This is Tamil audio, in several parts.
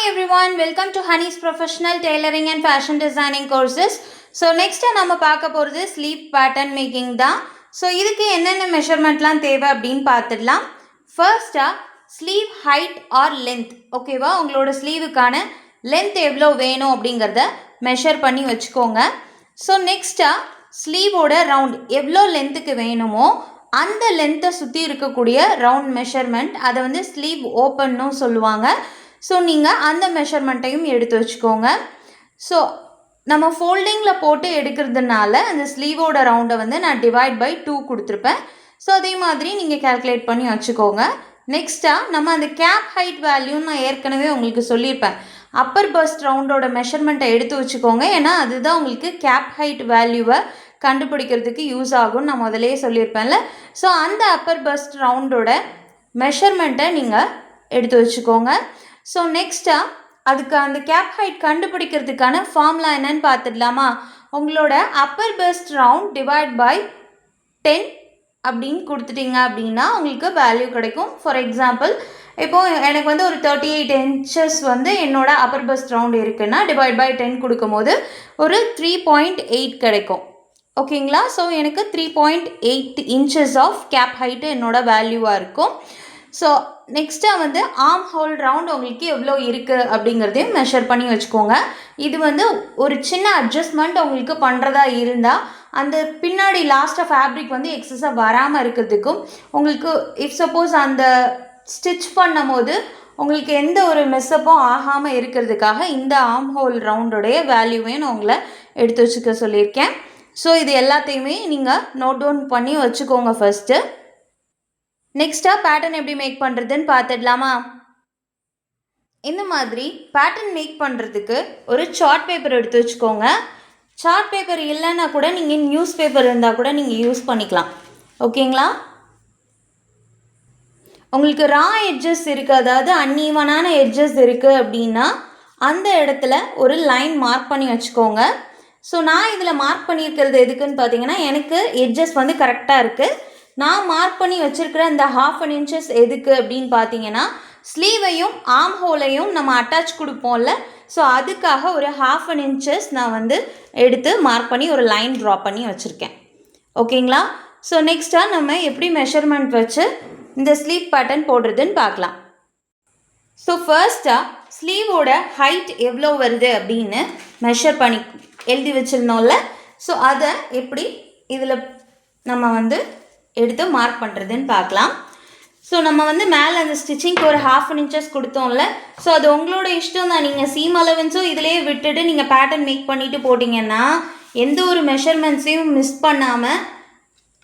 everyone, welcome to Honey's Professional Tailoring and Fashion Designing Courses. So next நம்ம பார்க்க போகிறது sleeve pattern making தான். ஸோ இதுக்கு என்னென்ன மெஷர்மெண்ட்லாம் தேவை அப்படின்னு பார்த்துடலாம். ஃபர்ஸ்ட்டாக ஸ்லீவ் ஹைட் ஆர் லென்த், ஓகேவா? உங்களோட ஸ்லீவுக்கான லென்த் எவ்வளோ வேணும் அப்படிங்கிறத மெஷர் பண்ணி வச்சுக்கோங்க. ஸோ நெக்ஸ்ட்டாக ஸ்லீவோட ரவுண்ட் எவ்வளோ லென்த்துக்கு வேணுமோ அந்த லென்த்தை சுற்றி இருக்கக்கூடிய ரவுண்ட் மெஷர்மெண்ட், அதை வந்து ஸ்லீவ் ஓப்பன்னு சொல்லுவாங்க. ஸோ நீங்கள் அந்த மெஷர்மெண்ட்டையும் எடுத்து வச்சுக்கோங்க. ஸோ நம்ம ஃபோல்டிங்கில் போட்டு எடுக்கிறதுனால அந்த ஸ்லீவோட ரவுண்டை வந்து நான் டிவைட் பை 2 கொடுத்துருப்பேன். ஸோ அதே மாதிரி நீங்கள் கேல்குலேட் பண்ணி வச்சுக்கோங்க. நெக்ஸ்ட்டாக நம்ம அந்த கேப் ஹைட் வேல்யூன்னு நான் ஏற்கனவே உங்களுக்கு சொல்லியிருப்பேன். அப்பர் பஸ்ட் ரவுண்டோட மெஷர்மெண்ட்டை எடுத்து வச்சுக்கோங்க. ஏன்னா அதுதான் உங்களுக்கு கேப் ஹைட் வேல்யூவை கண்டுபிடிக்கிறதுக்கு யூஸ் ஆகும்னு நான் முதலே சொல்லியிருப்பேன்ல. ஸோ அந்த அப்பர் பஸ்ட் ரவுண்டோட மெஷர்மெண்ட்டை நீங்கள் எடுத்து வச்சுக்கோங்க. ஸோ நெக்ஸ்ட்டாக அதுக்கு அந்த கேப் ஹைட் கண்டுபிடிக்கிறதுக்கான ஃபார்முலா என்னன்னு பார்த்துடலாமா? உங்களோட upper bust round divide by 10 அப்படின்னு கொடுத்துட்டிங்க அப்படின்னா உங்களுக்கு வேல்யூ கிடைக்கும். ஃபார் எக்ஸாம்பிள், இப்போது எனக்கு வந்து ஒரு 38 inches வந்து என்னோட அப்பர் பெஸ்ட் ரவுண்ட் இருக்குன்னா டிவைட் பை 10 கொடுக்கும்போது ஒரு 3.8 கிடைக்கும். ஓகேங்களா? ஸோ எனக்கு 3.8 inches ஆஃப் கேப் ஹைட்டு என்னோட வேல்யூவாக இருக்கும். ஸோ நெக்ஸ்ட்டாக வந்து ஆர்ம் ஹோல் ரவுண்ட் உங்களுக்கு எவ்வளோ இருக்குது அப்படிங்கிறதையும் மெஷர் பண்ணி வச்சுக்கோங்க. இது வந்து ஒரு சின்ன அட்ஜஸ்ட்மெண்ட் உங்களுக்கு பண்ணுறதா இருந்தால் அந்த பின்னாடி லாஸ்ட்டாக ஃபேப்ரிக் வந்து எக்ஸஸாக வராமல் இருக்கிறதுக்கும், உங்களுக்கு இஃப் சப்போஸ் அந்த ஸ்டிச் பண்ணும் போது உங்களுக்கு எந்த ஒரு மெஸ்ஸப்பும் ஆகாமல் இருக்கிறதுக்காக இந்த ஆர்ம் ஹோல் ரவுண்டோடைய வேல்யூவையும் நான் உங்களை எடுத்து வச்சுக்க சொல்லியிருக்கேன். ஸோ இது எல்லாத்தையுமே நீங்கள் நோட் டவுன் பண்ணி வச்சுக்கோங்க ஃபஸ்ட்டு. நெக்ஸ்ட்டாக பேட்டர்ன் எப்படி மேக் பண்ணுறதுன்னு பார்த்துடலாமா? இந்த மாதிரி பேட்டர்ன் மேக் பண்ணுறதுக்கு ஒரு சார்ட் பேப்பர் எடுத்து வச்சுக்கோங்க. சார்ட் பேப்பர் இல்லைன்னா கூட நீங்கள் நியூஸ் பேப்பர் இருந்தால் கூட நீங்கள் யூஸ் பண்ணிக்கலாம். ஓகேங்களா? உங்களுக்கு ரா எட்ஜஸ் இருக்குது, அதாவது அன்ஈவனான எட்ஜஸ் இருக்குது அப்படின்னா அந்த இடத்துல ஒரு லைன் மார்க் பண்ணி வச்சுக்கோங்க. ஸோ நான் இதில் மார்க் பண்ணியிருக்கிறது எதுக்குன்னு பார்த்தீங்கன்னா, எனக்கு எட்ஜஸ் வந்து கரெக்டாக இருக்குது. நான் மார்க் பண்ணி வச்சுருக்கிற இந்த 1/2 inches எதுக்கு அப்படின்னு பார்த்தீங்கன்னா, ஸ்லீவையும் ஆர்ம் ஹோலையும் நம்ம அட்டாச் கொடுப்போம்ல, ஸோ அதுக்காக ஒரு 1/2 inches நான் வந்து எடுத்து மார்க் பண்ணி ஒரு லைன் ட்ரா பண்ணி வச்சுருக்கேன். ஓகேங்களா? ஸோ நெக்ஸ்ட்டாக நம்ம எப்படி மெஷர்மெண்ட் வச்சு இந்த ஸ்லீவ் பேட்டர்ன் போடுறதுன்னு பார்க்கலாம். ஸோ ஃபர்ஸ்ட்டாக ஸ்லீவோட ஹைட் எவ்வளோ வருது அப்படின்னு மெஷர் பண்ணி எழுதி வச்சுருந்தோம்ல, ஸோ அதை எப்படி இதில் நம்ம வந்து எடுத்து மார்க் பண்ணுறதுன்னு பார்க்கலாம். ஸோ நம்ம வந்து மேலே அந்த ஸ்டிச்சிங்க்கு ஒரு 1/2 inches கொடுத்தோம்ல, ஸோ அது உங்களோட இஷ்டம் தான். நீங்கள் சீம் அலவன்ஸும் இதிலே விட்டுட்டு நீங்கள் பேட்டர்ன் மேக் பண்ணிவிட்டு போட்டிங்கன்னா எந்த ஒரு மெஷர்மெண்ட்ஸையும் மிஸ் பண்ணாமல்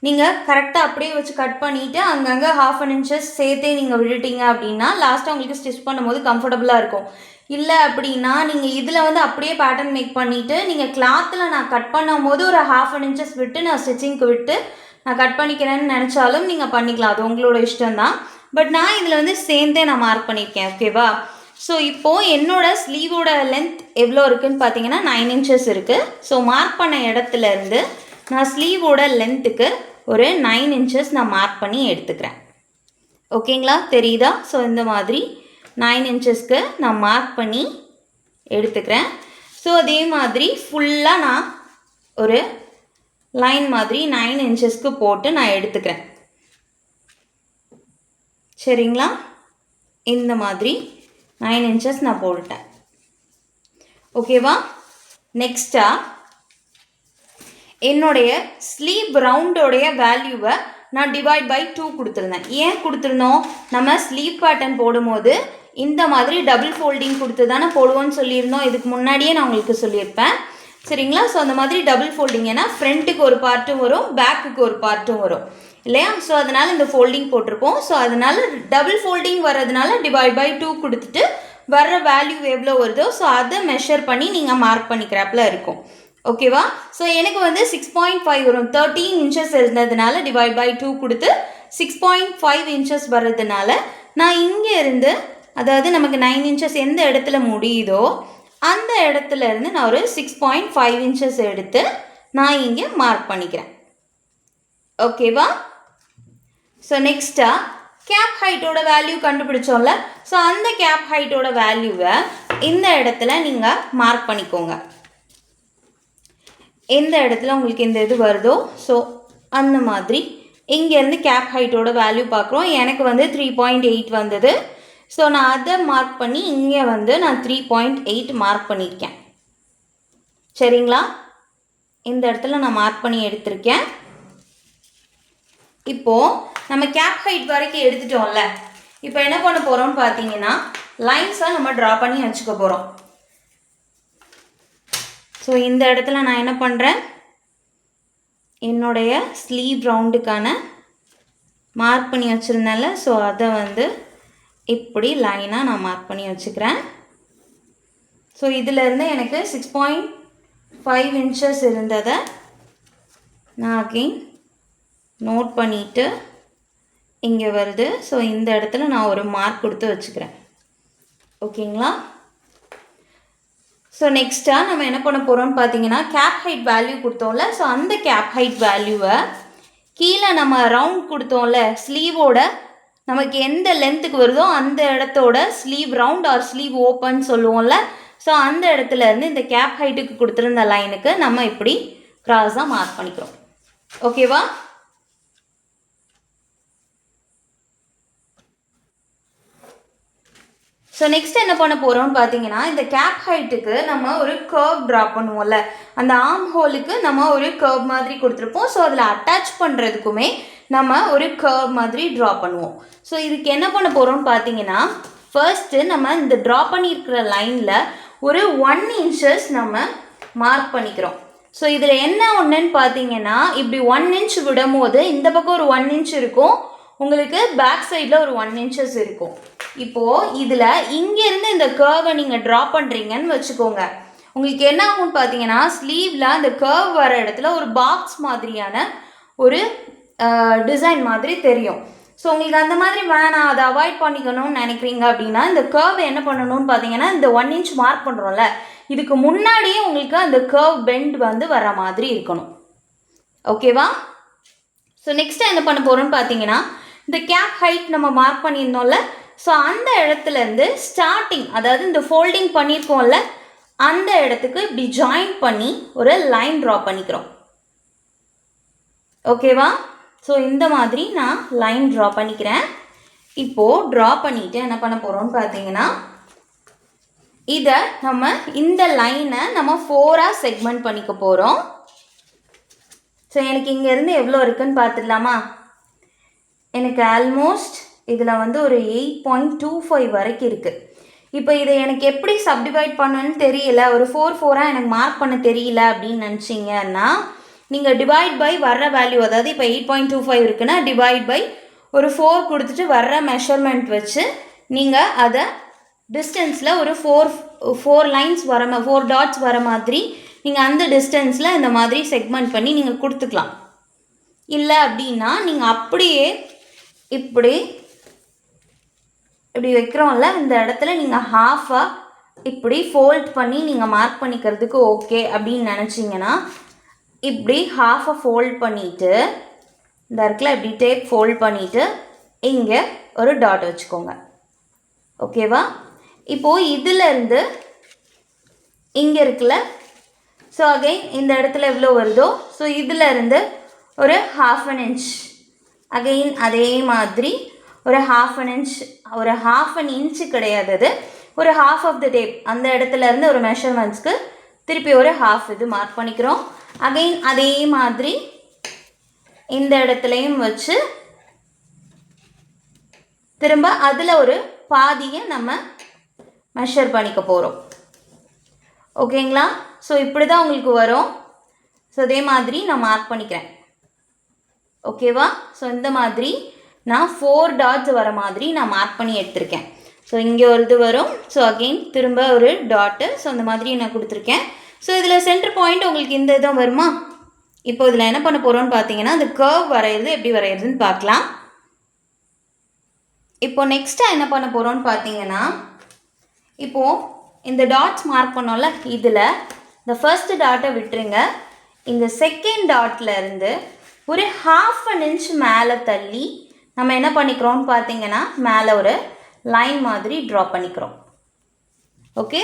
நீங்கள் கரெக்டாக அப்படியே வச்சு கட் பண்ணிவிட்டு அங்கங்கே 1/2 inches சேர்த்தே நீங்கள் விட்டுட்டீங்க அப்படின்னா லாஸ்ட்டாக உங்களுக்கு ஸ்டிச் பண்ணும்போது கம்ஃபர்டபுளாக இருக்கும். இல்லை அப்படின்னா நீங்கள் இதில் வந்து அப்படியே பேட்டர்ன் மேக் பண்ணிவிட்டு நீங்கள் கிளாத்தில் நான் கட் பண்ணும் போது ஒரு 1/2 inches விட்டு நான் ஸ்டிச்சிங்க்கு விட்டு நான் கட் பண்ணிக்கிறேன்னு நினச்சாலும் நீங்கள் பண்ணிக்கலாம், அது உங்களோட இஷ்டம்தான். பட் நான் இதில் வந்து சேர்ந்தே நான் மார்க் பண்ணியிருக்கேன். ஓகேவா? ஸோ இப்போது என்னோட ஸ்லீவோட லென்த் எவ்வளோ இருக்குதுன்னு பார்த்தீங்கன்னா 9 inches இருக்குது. ஸோ மார்க் பண்ண இடத்துலேருந்து நான் ஸ்லீவோட லென்த்துக்கு ஒரு 9 inches நான் மார்க் பண்ணி எடுத்துக்கிறேன். ஓகேங்களா? தெரியுதா? ஸோ இந்த மாதிரி 9 inchesக்கு நான் மார்க் பண்ணி எடுத்துக்கிறேன். ஸோ அதே மாதிரி ஃபுல்லாக நான் ஒரு லைன் மாதிரி 9 inchesக்கு போட்டு நான் எடுத்துக்கிறேன். சரிங்களா? இந்த மாதிரி 9 inches நான் போட்டுட்டேன். ஓகேவா? நெக்ஸ்ட்டாக என்னுடைய ஸ்லீவ் ரவுண்டோடைய வேல்யூவை நான் டிவைட் பை 2 கொடுத்துருந்தேன். ஏன் கொடுத்துருந்தோம்? நம்ம ஸ்லீவ் பேட்டர்ன் போடும்போது இந்த மாதிரி டபுள் ஃபோல்டிங் கொடுத்து தானே போடுவோன்னு சொல்லியிருந்தோம். இதுக்கு முன்னாடியே நான் உங்களுக்கு சொல்லியிருப்பேன். சரிங்களா? ஸோ அந்த மாதிரி டபுள் ஃபோல்டிங், ஏன்னா ஃப்ரண்ட்டுக்கு ஒரு பார்ட்டும் வரும், பேக்குக்கு ஒரு பார்ட்டும் வரும் இல்லையா? ஸோ அதனால் இந்த ஃபோல்டிங் போட்டிருப்போம். ஸோ அதனால் டபுள் ஃபோல்டிங் வர்றதுனால டிவைட் பை 2 கொடுத்துட்டு வர்ற வேல்யூ எவ்வளோ வருதோ ஸோ அதை மெஷர் பண்ணி நீங்கள் மார்க் பண்ணிக்கிறாப்புல இருக்கும். ஓகேவா? ஸோ எனக்கு வந்து 6.5 வரும். 13 inches இருந்ததுனால டிவைட் பை 2 கொடுத்து 6.5 inches வர்றதுனால நான் இங்கே இருந்து, அதாவது நமக்கு 9 inches எந்த இடத்துல முடியுதோ அந்த இடத்துல இருந்து நான் ஒரு 6.5 inches எடுத்து நான் இங்கே மார்க் பண்ணிக்கிறேன். ஓகேவா? ஸோ நெக்ஸ்ட்டாக கேப் ஹைட்டோட வேல்யூ கண்டுபிடிச்சோம்ல, ஸோ அந்த கேப் ஹைட்டோட வேல்யூவை இந்த இடத்துல நீங்கள் மார்க் பண்ணிக்கோங்க. எந்த இடத்துல உங்களுக்கு இந்த இது வருதோ ஸோ அந்த மாதிரி இங்கேருந்து கேப் ஹைட்டோட வேல்யூ பார்க்குறோம். எனக்கு வந்து 3.8 வந்தது. ஸோ நான் அதை மார்க் பண்ணி இங்கே வந்து நான் 3.8 மார்க் பண்ணியிருக்கேன். சரிங்களா? இந்த இடத்துல நான் மார்க் பண்ணி எடுத்திருக்கேன். இப்போது நம்ம கேப் ஹைட் வரைக்கும் எடுத்துட்டோம்ல. இப்போ என்ன பண்ண போகிறோம்னு பார்த்தீங்கன்னா லைன்ஸை நம்ம ட்ரா பண்ணி வச்சுக்க போகிறோம். ஸோ இந்த இடத்துல நான் என்ன பண்ணுறேன், என்னுடைய ஸ்லீவ் ரவுண்டுக்கான மார்க் பண்ணி வச்சுருந்தேன்ல, ஸோ அதை வந்து இப்படி லைனாக நான் மார்க் பண்ணி வச்சுக்கிறேன். ஸோ இதிலேருந்து எனக்கு 6.5 இன்ச்சஸ் இருந்ததை நான் அகெயின் நோட் பண்ணிவிட்டு இங்கே வருது. ஸோ இந்த இடத்துல நான் ஒரு மார்க் கொடுத்து வச்சுக்கிறேன். ஓகேங்களா? ஸோ நெக்ஸ்ட்டாக நம்ம என்ன பண்ண போகிறோம்னு பார்த்தீங்கன்னா கேப் ஹைட் வேல்யூ கொடுத்தோம்ல, ஸோ அந்த கேப் ஹைட் வேல்யூவை கீழே நம்ம ரவுண்ட் கொடுத்தோம்ல, ஸ்லீவோட நமக்கு எந்த லென்த்துக்கு வருதோ அந்த இடத்தோட sleeve round or sleeve open சொல்லுவோம்ல, ஸோ அந்த இடத்துல இருந்து இந்த கேப் ஹைட்டுக்கு கொடுத்துருந்த லைனுக்கு நம்ம இப்படி கிராஸாக மார்க் பண்ணிக்கிறோம். ஓகேவா? ஸோ நெக்ஸ்ட் என்ன பண்ண போகிறோம்னு பார்த்தீங்கன்னா இந்த கேப் ஹைட்டுக்கு நம்ம ஒரு கர்வ் ட்ரா பண்ணுவோம்ல, அந்த ஆர்ம் ஹோலுக்கு நம்ம ஒரு கர்வ் மாதிரி கொடுத்துருப்போம். ஸோ அதில் அட்டாச் பண்ணுறதுக்குமே நம்ம ஒரு கர்வ் மாதிரி ட்ரா பண்ணுவோம். ஸோ இதுக்கு என்ன பண்ண போகிறோம்னு பார்த்தீங்கன்னா ஃபர்ஸ்ட்டு நம்ம இந்த ட்ரா பண்ணியிருக்கிற லைனில் ஒரு 1 இன்ச்சஸ் நம்ம மார்க் பண்ணிக்கிறோம். ஸோ இதில் என்ன ஒன்றுன்னு பார்த்தீங்கன்னா இப்படி 1 இன்ச் விடும் போது இந்த பக்கம் ஒரு 1 இன்ச் இருக்கும், உங்களுக்கு பேக் சைடில் ஒரு 1 இன்ச்சஸ் இருக்கும். இப்போது இதில் இங்கேருந்து இந்த கர்வை நீங்கள் ட்ரா பண்ணுறீங்கன்னு வச்சுக்கோங்க. உங்களுக்கு என்ன ஆகும்னு பார்த்தீங்கன்னா ஸ்லீவில் அந்த கர்வ் வர இடத்துல ஒரு பாக்ஸ் மாதிரியான ஒரு டிசைன் மாதிரி தெரியும். ஸோ உங்களுக்கு அந்த மாதிரி வேணாம், அதை அவாய்ட் பண்ணிக்கணும்னு நினைக்கிறீங்க அப்படின்னா இந்த கர்வ் என்ன பண்ணணும்னு பார்த்தீங்கன்னா இந்த 1 இன்ச் மார்க் பண்ணுறோம்ல, இதுக்கு முன்னாடியே உங்களுக்கு அந்த கர்வ் பெண்ட் வந்து வர மாதிரி இருக்கணும். ஓகேவா? ஸோ நெக்ஸ்ட்டு என்ன பண்ண போகிறோம்னு பார்த்தீங்கன்னா இந்த கேப் ஹைட் நம்ம மார்க் பண்ணியிருந்தோம்ல, ஸோ அந்த இடத்துலேருந்து ஸ்டார்டிங், அதாவது இந்த ஃபோல்டிங் பண்ணியிருக்கோம்ல அந்த இடத்துக்கு இப்படி ஜாயின் பண்ணி ஒரு லைன் ட்ரா பண்ணிக்கிறோம். ஓகேவா? ஸோ இந்த மாதிரி நான் லைன் ட்ரா பண்ணிக்கிறேன். இப்போது ட்ரா பண்ணிவிட்டு என்ன பண்ண போகிறோம்னு பார்த்தீங்கன்னா இதை நம்ம இந்த லைனை நம்ம 4ஆக செக்மெண்ட் பண்ணிக்க போகிறோம். ஸோ எனக்கு இங்கேருந்து எவ்வளோ இருக்குதுன்னு பார்த்துடலாமா? எனக்கு ஆல்மோஸ்ட் இதில் வந்து ஒரு 8.25 வரைக்கும் இருக்குது. இப்போ இதை எனக்கு எப்படி சப்டிவைட் பண்ணணும்னு தெரியல, ஒரு 4 எனக்கு மார்க் பண்ண தெரியல அப்படின்னு நினச்சிங்கன்னா நீங்கள் டிவைட் பை வர்ற வேல்யூ, அதாவது இப்போ 8.25 இருக்குன்னா டிவைட் பை ஒரு 4 கொடுத்துட்டு வர்ற மெஷர்மெண்ட் வச்சு நீங்கள் அதை டிஸ்டன்ஸில் ஒரு 4 லைன்ஸ் வர 4 டாட்ஸ் வர மாதிரி நீங்கள் அந்த டிஸ்டன்ஸில் இந்த மாதிரி செக்மெண்ட் பண்ணி நீங்கள் கொடுத்துக்கலாம். இல்லை அப்படின்னா நீங்கள் அப்படியே இப்படி வைக்கிறோம்ல, இந்த இடத்துல நீங்கள் ஹாஃபாக இப்படி ஃபோல்ட் பண்ணி நீங்கள் மார்க் பண்ணிக்கிறதுக்கு ஓகே அப்படின்னு நினச்சிங்கன்னா இப்படி ஹாஃபாக ஃபோல்ட் பண்ணிவிட்டு இந்த இடத்துல இப்படி டேப் ஃபோல்ட் பண்ணிவிட்டு இங்கே ஒரு டாட் வச்சுக்கோங்க. ஓகேவா? இப்போது இதிலேருந்து இங்கே இருக்குல்ல, ஸோ அகைன் இந்த இடத்துல எவ்வளோ வருதோ ஸோ இதிலேருந்து ஒரு 1/2 இன்ச் அகைன் அதே மாதிரி ஒரு 1/2 இன்ச், ஒரு 1/2 இன்ச்சு கிடையாது, அது ஒரு ஹாஃப் ஆஃப் த டேப் அந்த இடத்துலேருந்து ஒரு மெஷர்மெண்ட்ஸ்க்கு திருப்பி ஒரு 1/2 இது மார்க் பண்ணிக்கிறோம். அகைன் அதே மாதிரி இந்த இடத்துலையும் வச்சு திரும்ப அதில் ஒரு பாதியை நம்ம மெஷர் பண்ணிக்க போகிறோம். ஓகேங்களா? ஸோ இப்படி தான் உங்களுக்கு வரும். ஸோ அதே மாதிரி நான் மார்க் பண்ணிக்கிறேன். ஓகேவா? ஸோ இந்த மாதிரி நான் 4 டாட்ஸ் வர மாதிரி நான் மார்க் பண்ணி எடுத்திருக்கேன். ஸோ இங்கே ஒரு இது வரும். ஸோ அகெயின் திரும்ப ஒரு டாட்டு. ஸோ அந்த மாதிரி நான் கொடுத்துருக்கேன். ஸோ இதில் சென்டர் பாயிண்ட் உங்களுக்கு இந்த இதான் வருமா? இப்போ இதில் என்ன பண்ண போகிறோன்னு பார்த்தீங்கன்னா அந்த கர்வ் வரைகிறது எப்படி வரைகிறதுன்னு பார்க்கலாம். இப்போ நெக்ஸ்ட்டாக என்ன பண்ண போகிறோன்னு பார்த்தீங்கன்னா இப்போது இந்த டாட்ஸ் மார்க் பண்ணோம்ல, இதில் இந்த ஃபர்ஸ்ட் டாட்டை விட்டுருங்க. இந்த செகண்ட் டாட்டில் இருந்து ஒரு 1/2 இன்ச் மேலே தள்ளி நம்ம என்ன பண்ணிக்கிறோம்னு பார்த்தீங்கன்னா மேலே ஒரு லைன் மாதிரி ட்ரா பண்ணிக்கிறோம். ஓகே,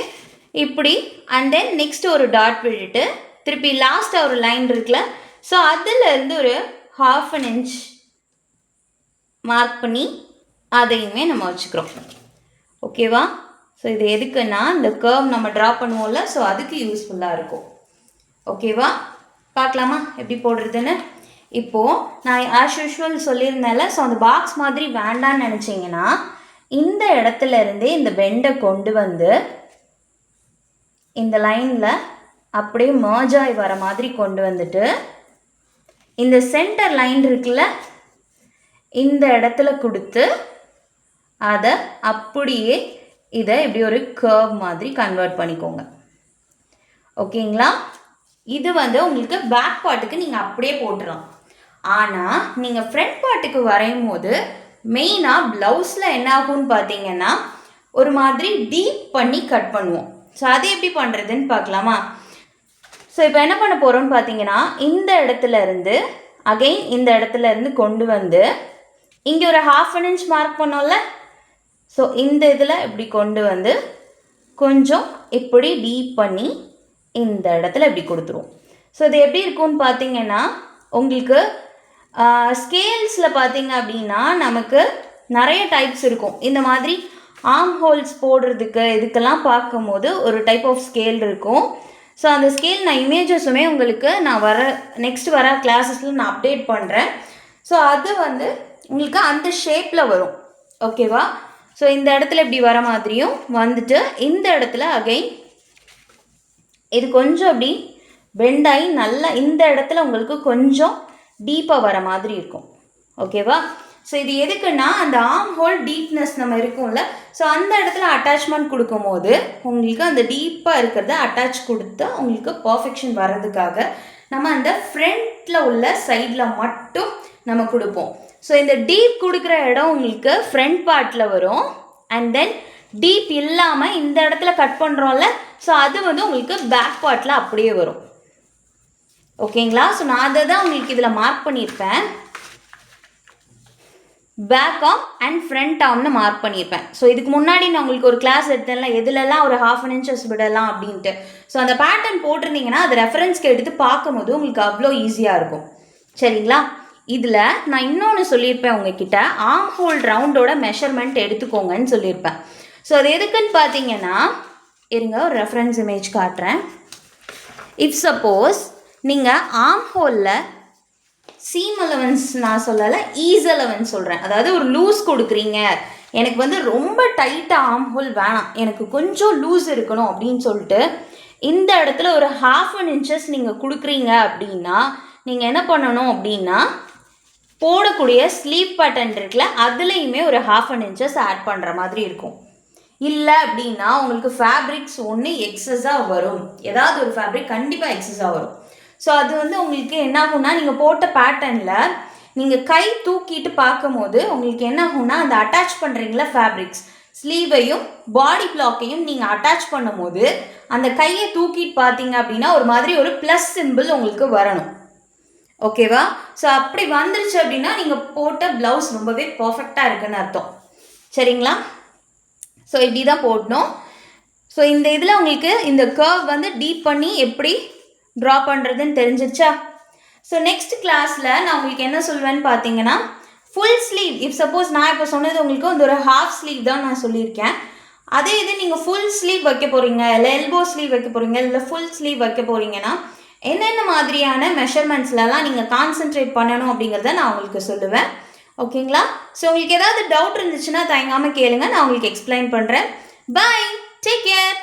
இப்படி. அண்ட் தென் நெக்ஸ்ட் ஒரு டாட் விட்டுட்டு திருப்பி லாஸ்ட்டாக ஒரு லைன் இருக்குல்ல, ஸோ அதிலேருந்து ஒரு 1/2 inch மார்க் பண்ணி அதையுமே நம்ம வச்சுக்கிறோம். ஓகேவா? ஸோ இது எதுக்குன்னா இந்த கர்வ் நம்ம ட்ரா பண்ணுவோம்ல, ஸோ அதுக்கு யூஸ்ஃபுல்லாக இருக்கும். ஓகேவா? பார்க்கலாமா எப்படி போடுறதுன்னு? இப்போது நான் ஆஸ் யூஷுவல் சொல்லியிருந்தேன்ல, ஸோ அந்த பாக்ஸ் மாதிரி வேண்டான்னு நினச்சிங்கன்னா இந்த இடத்துல இருந்தே இந்த பெண்டை கொண்டு வந்து இந்த லைனில் அப்படியே மர்ஜ் ஆகி வர மாதிரி கொண்டு வந்துட்டு இந்த சென்டர் லைன் இருக்குல்ல, இந்த இடத்துல கொடுத்து அதை அப்படியே இதை இப்படி ஒரு கர்வ் மாதிரி கன்வெர்ட் பண்ணிக்கோங்க. ஓகேங்களா? இது வந்து உங்களுக்கு பேக் பார்ட்டுக்கு நீங்கள் அப்படியே போட்டுடலாம். ஆனால் நீங்கள் ஃப்ரண்ட் பார்ட்டுக்கு வரையும் போது மெயினாக ப்ளவுஸில் என்ன ஆகும்னு பார்த்தீங்கன்னா ஒரு மாதிரி டீப் பண்ணி கட் பண்ணுவோம். ஸோ அது எப்படி பண்ணுறதுன்னு பார்க்கலாமா? ஸோ இப்போ என்ன பண்ண போகிறோம்னு பார்த்தீங்கன்னா இந்த இடத்துல இருந்து அகெயின் இந்த இடத்துல இருந்து கொண்டு வந்து இங்கே ஒரு 1/2 inch மார்க் பண்ணோம்ல, ஸோ இந்த இதில் இப்படி கொண்டு வந்து கொஞ்சம் இப்படி டீப் பண்ணி இந்த இடத்துல இப்படி கொடுத்துருவோம். ஸோ இது எப்படி இருக்கும்னு பார்த்தீங்கன்னா உங்களுக்கு ஸ்கேல்ஸில் பார்த்தீங்க அப்படின்னா நமக்கு நிறைய டைப்ஸ் இருக்கும். இந்த மாதிரி ஆர்ம் ஹோல்ஸ் போடுறதுக்கு இதுக்கெல்லாம் பார்க்கும்போது ஒரு டைப் ஆஃப் ஸ்கேல் இருக்கும். ஸோ அந்த ஸ்கேல் நான் இமேஜஸுமே உங்களுக்கு நான் நெக்ஸ்ட் வர கிளாஸஸில் நான் அப்டேட் பண்ணுறேன். ஸோ அது வந்து உங்களுக்கு அந்த ஷேப்பில் வரும். ஓகேவா? ஸோ இந்த இடத்துல இப்படி வர மாதிரியும் வந்துட்டு இந்த இடத்துல அகைன் இது கொஞ்சம் அப்படி பெண்ட் ஆகி நல்லா இந்த இடத்துல உங்களுக்கு கொஞ்சம் டீப்பாக வர மாதிரி இருக்கும். ஓகேவா? ஸோ இது எதுக்குன்னா அந்த ஆர்ம் ஹோல் டீப்னஸ் நம்ம இருக்கும்ல, ஸோ அந்த இடத்துல அட்டாச்மெண்ட் கொடுக்கும் போது உங்களுக்கு அந்த டீப்பாக இருக்கிறத அட்டாச் கொடுத்து உங்களுக்கு பர்ஃபெக்ஷன் வர்றதுக்காக நம்ம அந்த ஃப்ரண்ட்டில் உள்ள சைடில் மட்டும் நம்ம கொடுப்போம். ஸோ இந்த டீப் கொடுக்குற இடம் உங்களுக்கு ஃப்ரண்ட் பார்ட்டில் வரும். அண்ட் தென் டீப் இல்லாமல் இந்த இடத்துல கட் பண்ணுறோம்ல, ஸோ அது வந்து உங்களுக்கு பேக் பார்ட்டில் அப்படியே வரும். ஓகேங்களா? ஸோ நான் அதை தான் உங்களுக்கு இதில் மார்க் பண்ணியிருப்பேன். பேக் ஆர்ம் அண்ட் ஃப்ரண்ட் ஆர்ம்னு மார்க் பண்ணியிருப்பேன். ஸோ இதுக்கு முன்னாடி நான் உங்களுக்கு ஒரு கிளாஸ் எடுத்தேன்ல எதுலலாம் ஒரு 1/2 inches விடலாம் அப்படின்ட்டு. ஸோ அந்த பேட்டர்ன் போட்டிருந்தீங்கன்னா அது ரெஃபரன்ஸ்க்கு எடுத்து பார்க்கும்போது உங்களுக்கு அவ்வளோ ஈஸியாக இருக்கும். சரிங்களா? இதில் நான் இன்னொன்று சொல்லியிருப்பேன் உங்ககிட்ட, ஆர்ம் ஹோல் ரவுண்டோட மெஷர்மெண்ட் எடுத்துக்கோங்கன்னு சொல்லியிருப்பேன். ஸோ அது எதுக்குன்னு பார்த்தீங்கன்னா இருங்க ஒரு ரெஃபரன்ஸ் இமேஜ் காட்டுறேன். இஃப் சப்போஸ் நீங்கள் ஆர்ம் ஹோலில் சீம் அலவன்ஸ் நான் சொல்லலை, ஈஸ் அலவன்ஸ் சொல்கிறேன். அதாவது ஒரு லூஸ் கொடுக்குறீங்க, எனக்கு வந்து ரொம்ப டைட்டாக ஆர்ம் ஹோல் வேணாம், எனக்கு கொஞ்சம் லூஸ் இருக்கணும் அப்படின்னு சொல்லிட்டு இந்த இடத்துல ஒரு 1/2 inches நீங்கள் கொடுக்குறீங்க அப்படின்னா நீங்கள் என்ன பண்ணணும் அப்படின்னா போடக்கூடிய ஸ்லீவ் பேட்டர்ன் இருக்குல்ல அதுலேயுமே ஒரு 1/2 inches ஆட் பண்ணுற மாதிரி இருக்கும். இல்லை அப்படின்னா உங்களுக்கு ஃபேப்ரிக்ஸ் ஒன்று எக்ஸஸாக வரும், ஏதாவது ஒரு ஃபேப்ரிக் கண்டிப்பாக எக்ஸஸாக வரும். ஸோ அது வந்து உங்களுக்கு என்ன ஆகும்னா நீங்கள் போட்ட பேட்டர்னில் நீங்கள் கை தூக்கிட்டு பார்க்கும்போது உங்களுக்கு என்ன ஆகும்னா அந்த அட்டாச் பண்ணுறீங்களா ஃபேப்ரிக்ஸ் ஸ்லீவையும் பாடி பிளாக்கையும் நீங்கள் அட்டாச் பண்ணும்போது அந்த கையை தூக்கிட்டு பார்த்தீங்க அப்படின்னா ஒரு மாதிரி ஒரு ப்ளஸ் சிம்பிள் உங்களுக்கு வரணும். ஓகேவா? ஸோ அப்படி வந்துருச்சு அப்படின்னா நீங்கள் போட்ட ப்ளவுஸ் ரொம்பவே பர்ஃபெக்டாக இருக்குன்னு அர்த்தம். சரிங்களா? ஸோ இப்படி தான் போடணும். ஸோ இந்த இதில் உங்களுக்கு இந்த கர்வ் வந்து டீப் பண்ணி எப்படி ட்ரா பண்ணுறதுன்னு தெரிஞ்சிருச்சா? ஸோ நெக்ஸ்ட் கிளாஸில் நான் உங்களுக்கு என்ன சொல்வேன்னு பார்த்தீங்கன்னா ஃபுல் ஸ்லீவ், இஃப் சப்போஸ் நான் இப்போ சொன்னது உங்களுக்கு வந்து ஒரு 1/2 ஸ்லீவ் தான் நான் சொல்லியிருக்கேன். அதே இது நீங்கள் ஃபுல் ஸ்லீவ் வைக்க போகிறீங்க, இல்லை எல்போ ஸ்லீவ் வைக்க போகிறீங்க, இல்லை ஃபுல் ஸ்லீவ் வைக்க போகிறீங்கன்னா என்னென்ன மாதிரியான மெஷர்மெண்ட்ஸ்லாம் நீங்கள் கான்சென்ட்ரேட் பண்ணணும் அப்படிங்கிறத நான் உங்களுக்கு சொல்லுவேன். ஓகேங்களா? ஸோ உங்களுக்கு ஏதாவது டவுட் இருந்துச்சுன்னா தயங்காமல் கேளுங்க, நான் உங்களுக்கு எக்ஸ்பிளைன் பண்ணுறேன். Bye, take care.